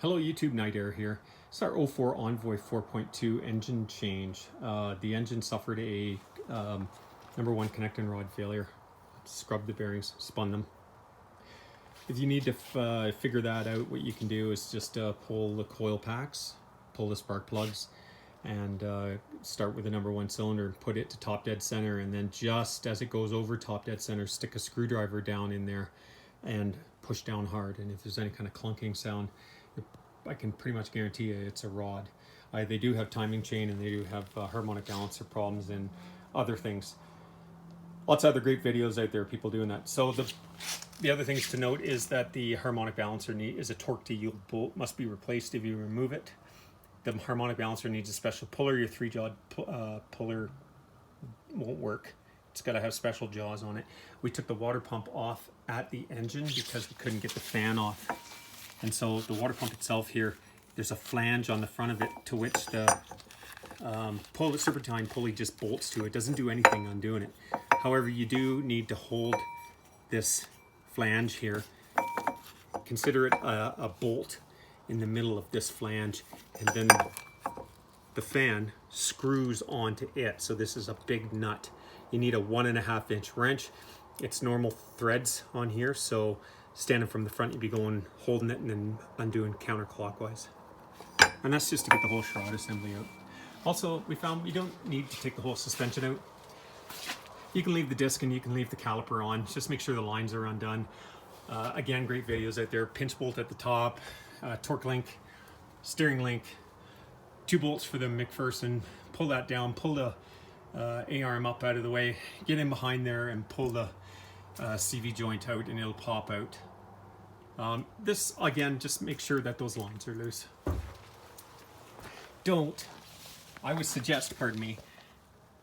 Hello YouTube, Night Air here. It's our 04 Envoy 4.2 engine change. The engine suffered a number one connecting rod failure. Scrubbed the bearings, spun them. If you need to figure that out, what you can do is just pull the coil packs, pull the spark plugs, and start with the number one cylinder, put it to top dead center, and then just as it goes over top dead center, stick a screwdriver down in there and push down hard. And if there's any kind of clunking sound, I can pretty much guarantee you it's a rod. They do have timing chain, and they do have harmonic balancer problems and other things. Lots of other great videos out there, people doing that. So the other things to note is that the harmonic balancer is a torque to yield bolt, must be replaced if you remove it. The harmonic balancer needs a special puller. Your 3-jaw puller won't work. It's got to have special jaws on it. We took the water pump off at the engine because we couldn't get the fan off. And so the water pump itself here, there's a flange on the front of it to which the serpentine pulley just bolts to. It doesn't do anything undoing it. However, you do need to hold this flange here. Consider it a bolt in the middle of this flange, and then the fan screws onto it. So this is a big nut. You need a 1.5 inch wrench. It's normal threads on here, so standing from the front, you'd be holding it and then undoing counterclockwise. And that's just to get the whole shroud assembly out. Also, we found you don't need to take the whole suspension out. You can leave the disc and you can leave the caliper on. Just make sure the lines are undone. Again, great videos out there. Pinch bolt at the top, torque link, steering link, 2 bolts for the McPherson. Pull that down, pull the A-arm up out of the way, get in behind there and pull the CV joint out, and it'll pop out. This, again, just make sure that those lines are loose. I would suggest, pardon me,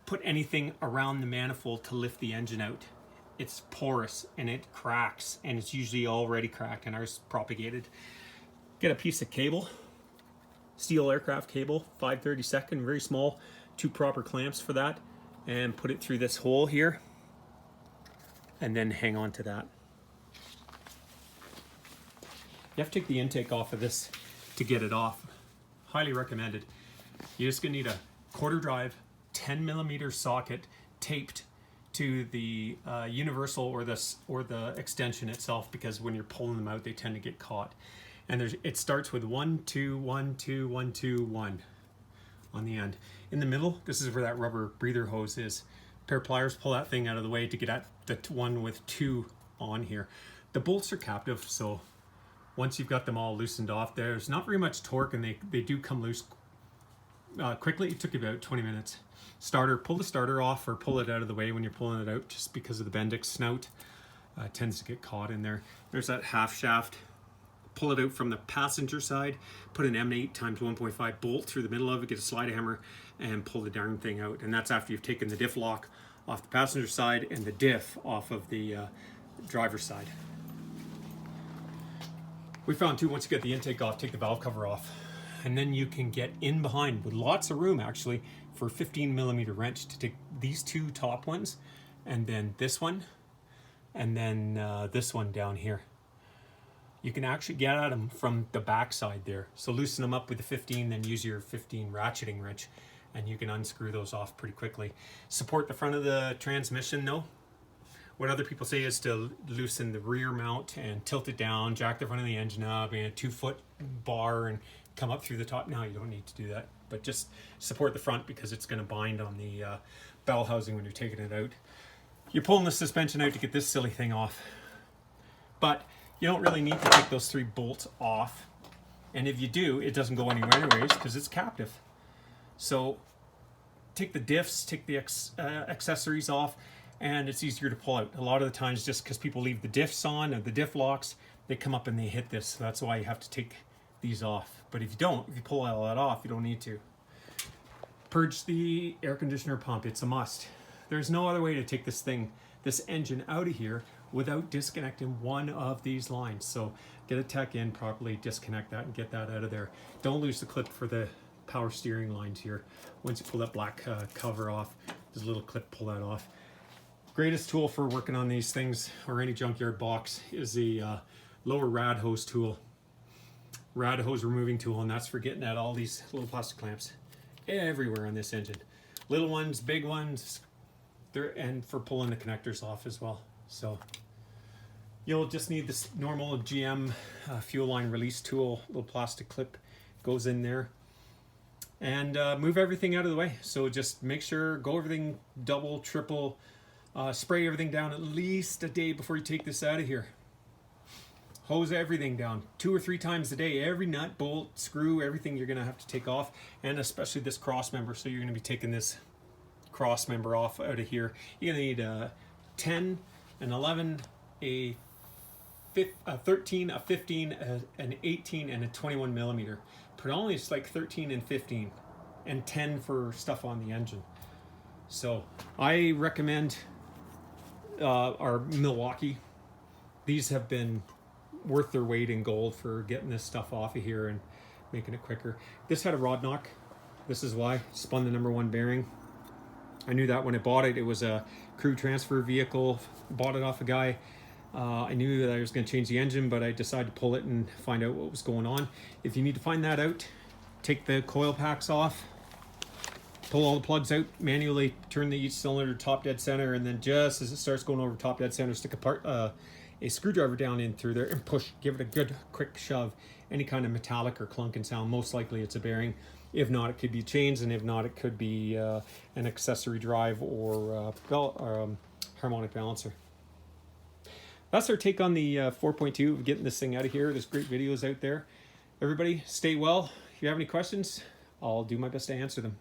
put anything around the manifold to lift the engine out. It's porous and it cracks, and it's usually already cracked, and ours propagated. Get a piece of cable, steel aircraft cable, 5/32, very small, 2 proper clamps for that, and put it through this hole here, and then hang on to that. You have to take the intake off of this to get it off. Highly recommended. You're just gonna need a 1/4 drive, 10mm socket taped to the universal or the extension itself, because when you're pulling them out, they tend to get caught. And it starts with 1, 2, 1, 2, 1, 2, 1 on the end. In the middle, this is where that rubber breather hose is. Pair of pliers, pull that thing out of the way to get at the one with 2 on here. The bolts are captive, so once you've got them all loosened off, there's not very much torque, and they do come loose quickly. It took about 20 minutes. Pull the starter off, or pull it out of the way when you're pulling it out, just because of the Bendix snout. It tends to get caught in there. There's that half shaft. Pull it out from the passenger side, put an M8 x 1.5 bolt through the middle of it, get a slide hammer, and pull the darn thing out. And that's after you've taken the diff lock off the passenger side and the diff off of the driver's side. We found too, once you get the intake off, take the valve cover off, and then you can get in behind with lots of room actually for a 15mm wrench to take these 2 top ones, and then this one, and then this one down here. You can actually get at them from the back side there. So loosen them up with the 15, then use your 15 ratcheting wrench, and you can unscrew those off pretty quickly. Support the front of the transmission though. What other people say is to loosen the rear mount and tilt it down, jack the front of the engine up, and a 2-foot bar and come up through the top. Now you don't need to do that, but just support the front because it's going to bind on the bell housing when you're taking it out. You're pulling the suspension out to get this silly thing off, but you don't really need to take those 3 bolts off. And if you do, it doesn't go anywhere anyways because it's captive. So take the diffs, take the accessories off, and it's easier to pull out. A lot of the times, just because people leave the diffs on or the diff locks, they come up and they hit this. So that's why you have to take these off. But if you pull all that off, you don't need to. Purge the air conditioner pump. It's a must. There's no other way to take this engine out of here without disconnecting one of these lines. So get a tech in properly, disconnect that, and get that out of there. Don't lose the clip for the power steering lines here. Once you pull that black cover off, there's a little clip, pull that off. Greatest tool for working on these things, or any junkyard box, is the lower rad hose tool. rad hose removing tool, and that's for getting at all these little plastic clamps everywhere on this engine. Little ones, big ones, and for pulling the connectors off as well. So you'll just need this normal GM fuel line release tool, little plastic clip goes in there, and move everything out of the way. So just make sure, go everything double, triple, spray everything down at least a day before you take this out of here. Hose everything down 2 or 3 times a day. Every nut, bolt, screw, everything you're going to have to take off, and especially this cross member. So you're going to be taking this cross member off out of here. You're going to need a 10, an 11, a 13, a 15, an 18, and a 21 millimeter. Predominantly it's like 13 and 15, and 10 for stuff on the engine. So I recommend our Milwaukee. These have been worth their weight in gold for getting this stuff off of here and making it quicker. This had a rod knock. This is why. Spun the #1 bearing. I knew that when I bought it. It was a crew transfer vehicle. Bought it off a guy. I knew that I was going to change the engine, but I decided to pull it and find out what was going on. If you need to find that out, take the coil packs off, pull all the plugs out, manually turn each cylinder top dead center, and then just as it starts going over top dead center, stick a screwdriver down in through there and push, give it a good quick shove. Any kind of metallic or clunking sound, most likely it's a bearing. If not, it could be chains, and if not, it could be an accessory drive or harmonic balancer. That's our take on the 4.2 of getting this thing out of here. There's great videos out there. Everybody, stay well. If you have any questions, I'll do my best to answer them.